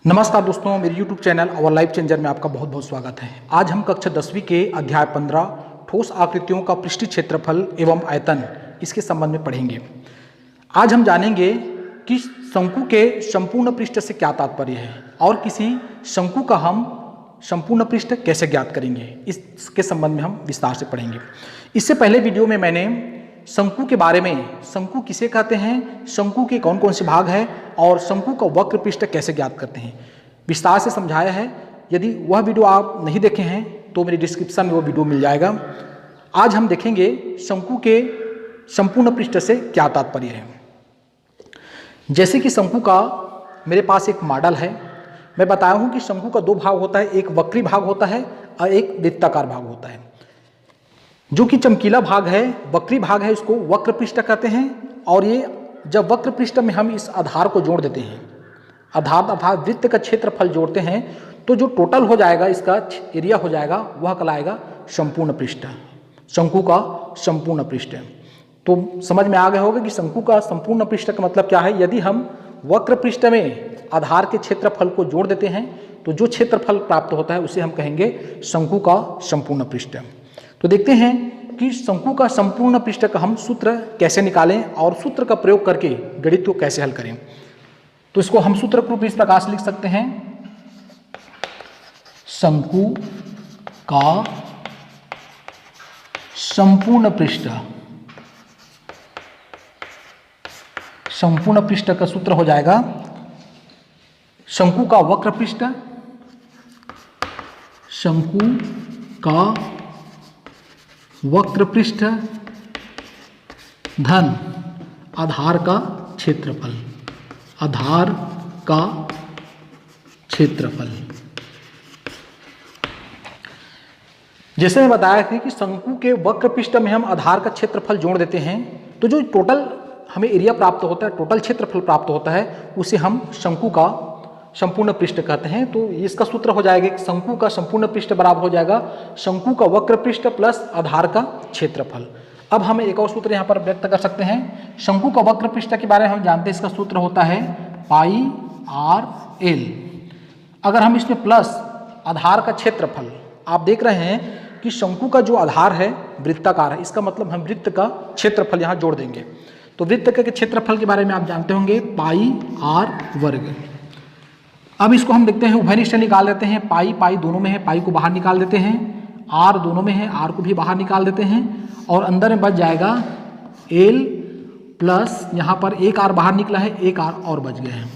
नमस्कार दोस्तों, मेरे YouTube चैनल और लाइफ चेंजर में आपका बहुत बहुत स्वागत है। आज हम कक्षा 10वीं के अध्याय 15 ठोस आकृतियों का पृष्ठीय क्षेत्रफल एवं आयतन इसके संबंध में पढ़ेंगे। आज हम जानेंगे कि शंकु के संपूर्ण पृष्ठ से क्या तात्पर्य है और किसी शंकु का हम संपूर्ण पृष्ठ कैसे ज्ञात करेंगे, इसके संबंध में हम विस्तार से पढ़ेंगे। इससे पहले वीडियो में मैंने शंकु के बारे में, शंकु किसे कहते हैं, शंकु के कौन कौन से भाग हैं और शंकु का वक्र पृष्ठ कैसे ज्ञात करते हैं, विस्तार से समझाया है। यदि वह वीडियो आप नहीं देखे हैं तो मेरी डिस्क्रिप्शन में वो वीडियो मिल जाएगा। आज हम देखेंगे शंकु के संपूर्ण पृष्ठ से क्या तात्पर्य है। जैसे कि शंकु का मेरे पास एक मॉडल है। मैं बताया हूँ कि शंकु का दो भाग होता है, एक वक्री भाग होता है और एक वृत्ताकार भाग होता है। जो कि चमकीला भाग है, वक्री भाग है, इसको वक्र पृष्ठ कहते हैं। और ये जब वक्र पृष्ठ में हम इस आधार को जोड़ देते हैं, आधार अर्थात वृत्त का क्षेत्रफल जोड़ते हैं, तो जो टोटल हो जाएगा, इसका एरिया हो जाएगा, वह कहलाएगा संपूर्ण पृष्ठ, शंकु का संपूर्ण पृष्ठ। तो समझ में आ गया होगा कि शंकु का संपूर्ण पृष्ठ का मतलब क्या है। यदि हम वक्र पृष्ठ में आधार के क्षेत्रफल को जोड़ देते हैं तो जो क्षेत्रफल प्राप्त होता है उसे हम कहेंगे शंकु का संपूर्ण पृष्ठ। तो देखते हैं कि शंकु का संपूर्ण पृष्ठ का हम सूत्र कैसे निकालें और सूत्र का प्रयोग करके गणित को कैसे हल करें। तो इसको हम सूत्र के रूप में इस प्रकार से लिख सकते हैं, शंकु का संपूर्ण पृष्ठ, संपूर्ण पृष्ठ का सूत्र हो जाएगा शंकु का वक्र पृष्ठ, शंकु का वक्र पृष्ठ धन आधार का क्षेत्रफल, आधार का क्षेत्रफल। जैसे मैं बताया था कि शंकु के वक्र पृष्ठ में हम आधार का क्षेत्रफल जोड़ देते हैं तो जो टोटल हमें एरिया प्राप्त होता है, टोटल क्षेत्रफल प्राप्त होता है, उसे हम शंकु का संपूर्ण पृष्ठ कहते हैं। तो इसका सूत्र हो जाएगा कि शंकु का संपूर्ण पृष्ठ बराबर हो जाएगा शंकु का वक्र पृष्ठ प्लस आधार का क्षेत्रफल। अब हम एक और सूत्र यहाँ पर व्यक्त कर सकते हैं। शंकु का वक्र पृष्ठ के बारे में हम जानते हैं, इसका सूत्र होता है पाई आर एल। अगर हम इसमें प्लस आधार का क्षेत्रफल, आप देख रहे हैं कि शंकु का जो आधार है वृत्ताकार है, इसका मतलब हम वृत्त का क्षेत्रफल यहाँ जोड़ देंगे। तो वृत्त के क्षेत्रफल के बारे में आप जानते होंगे, पाई आर वर्ग। अब इसको हम देखते हैं, उभयनिष्ठ निकाल देते हैं। पाई पाई दोनों में है, पाई को बाहर निकाल देते हैं। आर दोनों में है, आर को भी बाहर निकाल देते हैं और अंदर में बच जाएगा एल प्लस, यहाँ पर एक आर बाहर निकला है, एक आर और बच गए हैं।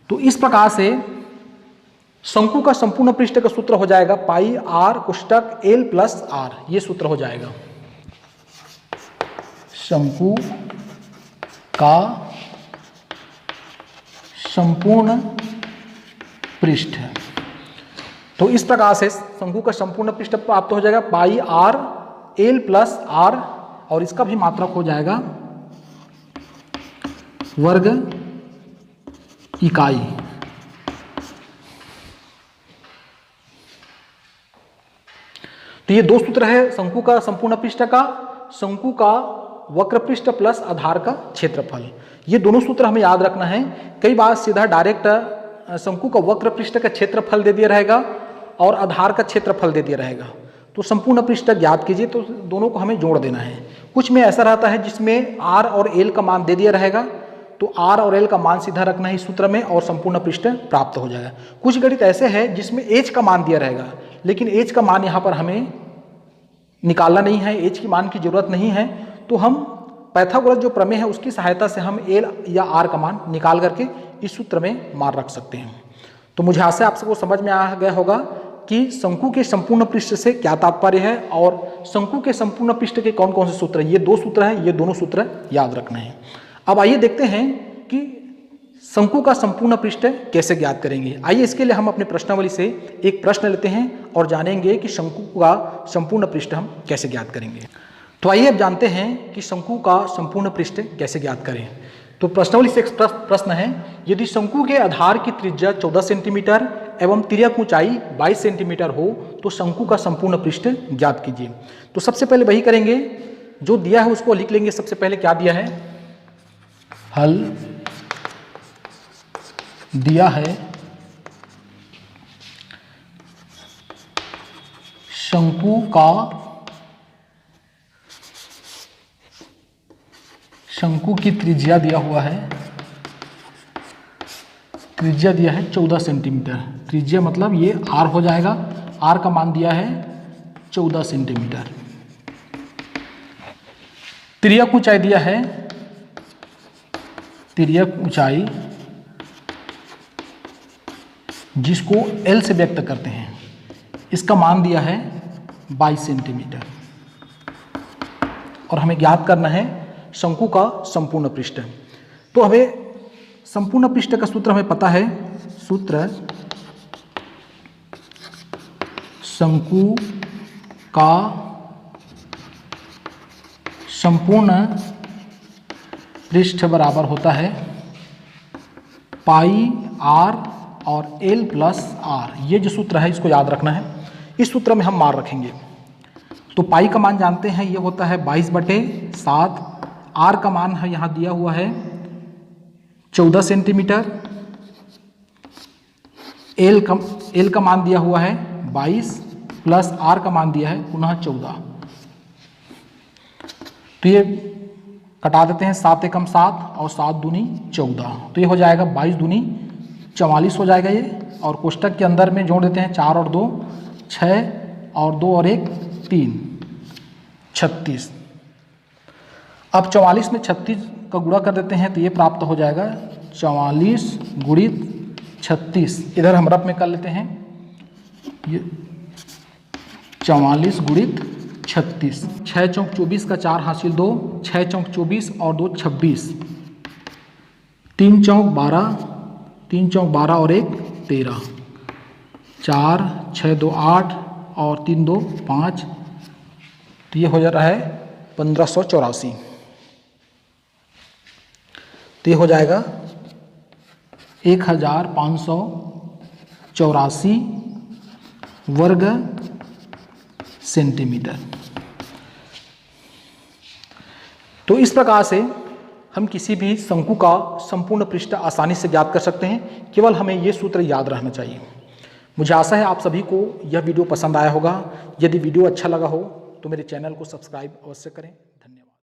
तो इस प्रकार से शंकु का संपूर्ण पृष्ठ का सूत्र हो जाएगा पाई आर कोष्टक एल प्लस आर, ये सूत्र हो जाएगा शंकु का संपूर्ण पृष्ठ। तो इस प्रकार से शंकु का संपूर्ण पृष्ठ प्राप्त हो जाएगा पाई आर एल प्लस आर, और इसका भी मात्रक हो जाएगा वर्ग इकाई। तो ये दो सूत्र है शंकु का संपूर्ण पृष्ठ का, शंकु का वक्र पृष्ठ प्लस आधार का क्षेत्रफल। ये दोनों सूत्र हमें याद रखना है। कई बार सीधा डायरेक्ट शंकु का वक्र पृष्ठ का क्षेत्रफल दे दिया रहेगा और आधार का क्षेत्रफल दे दिया रहेगा, तो संपूर्ण पृष्ठ ज्ञात कीजिए, तो दोनों को हमें जोड़ देना है। कुछ में ऐसा रहता है जिसमें आर और एल का मान दे दिया रहेगा, तो आर और एल का मान सीधा रखना है इस सूत्र में और संपूर्ण पृष्ठ प्राप्त हो जाएगा। कुछ गणित ऐसे है जिसमें एच का मान दिया रहेगा, लेकिन एच का मान यहाँ पर हमें निकालना नहीं है, एच की मान की जरूरत नहीं है। तो हम पाइथागोरस जो प्रमेय है उसकी सहायता से हम एल या आर का मान निकाल करके इस सूत्र में मान रख सकते हैं। तो मुझे आशा है आप सबको समझ में आ गया होगा कि शंकु के संपूर्ण पृष्ठ से क्या तात्पर्य है और शंकु के संपूर्ण पृष्ठ के कौन कौन से सूत्र हैं। ये दो सूत्र हैं, ये दोनों सूत्र याद रखना है। अब आइए देखते हैं कि शंकु का संपूर्ण पृष्ठ कैसे ज्ञात करेंगे। आइए इसके लिए हम अपने प्रश्नावली से एक प्रश्न लेते हैं और जानेंगे कि शंकु का संपूर्ण पृष्ठ हम कैसे ज्ञात करेंगे। तो आइए अब जानते हैं कि शंकु का संपूर्ण पृष्ठ कैसे ज्ञात करें। तो प्रश्नावली से एक प्रश्न है, यदि शंकु के आधार की त्रिज्या 14 सेंटीमीटर एवं तिर्यक ऊंचाई 22 सेंटीमीटर हो तो शंकु का संपूर्ण पृष्ठ ज्ञात कीजिए। तो सबसे पहले वही करेंगे, जो दिया है उसको लिख लेंगे। सबसे पहले क्या दिया है, हल दिया है शंकु की त्रिज्या दिया हुआ है, त्रिज्या दिया है 14 सेंटीमीटर। त्रिज्या मतलब ये r हो जाएगा, r का मान दिया है 14 सेंटीमीटर। तिर्यक ऊंचाई दिया है, तिर्यक ऊंचाई जिसको L से व्यक्त करते हैं, इसका मान दिया है 22 सेंटीमीटर। और हमें ज्ञात करना है शंकु का संपूर्ण पृष्ठ। तो हमें संपूर्ण पृष्ठ का सूत्र हमें पता है, सूत्र शंकु का संपूर्ण पृष्ठ बराबर होता है पाई आर और L प्लस आर। ये जो सूत्र है इसको याद रखना है, इस सूत्र में हम मान रखेंगे। तो पाई का मान जानते हैं, ये होता है 22/7। आर का मान है यहाँ दिया हुआ है 14 सेंटीमीटर। एल का मान दिया हुआ है 22 प्लस आर का मान दिया है पुनः 14। तो ये कटा देते हैं, 7 एकम 7 और 7 दूनी 14। तो ये हो जाएगा 22 दूनी 44 हो जाएगा ये। और कोष्टक के अंदर में जोड़ देते हैं 4 और 2 6 और 2 और 1 3 36। अब 44 में 36 का गुणा कर देते हैं तो ये प्राप्त हो जाएगा 44 गुणित 36। इधर हम रफ में कर लेते हैं, ये 44 गुणित 36। 6 चौक 24 का 4 हासिल 2, 6 चौक 24 और 2 26, 3 चौक 12, 3 चौक 12 और 1 13, 4 6 2 8 और 3 2 5। तो ये हो जा रहा है 1584। तो ये हो जाएगा 1584 वर्ग सेंटीमीटर। तो इस प्रकार से हम किसी भी शंकु का संपूर्ण पृष्ठ आसानी से ज्ञात कर सकते हैं, केवल हमें ये सूत्र याद रहना चाहिए। मुझे आशा है आप सभी को यह वीडियो पसंद आया होगा। यदि वीडियो अच्छा लगा हो तो मेरे चैनल को सब्सक्राइब अवश्य करें।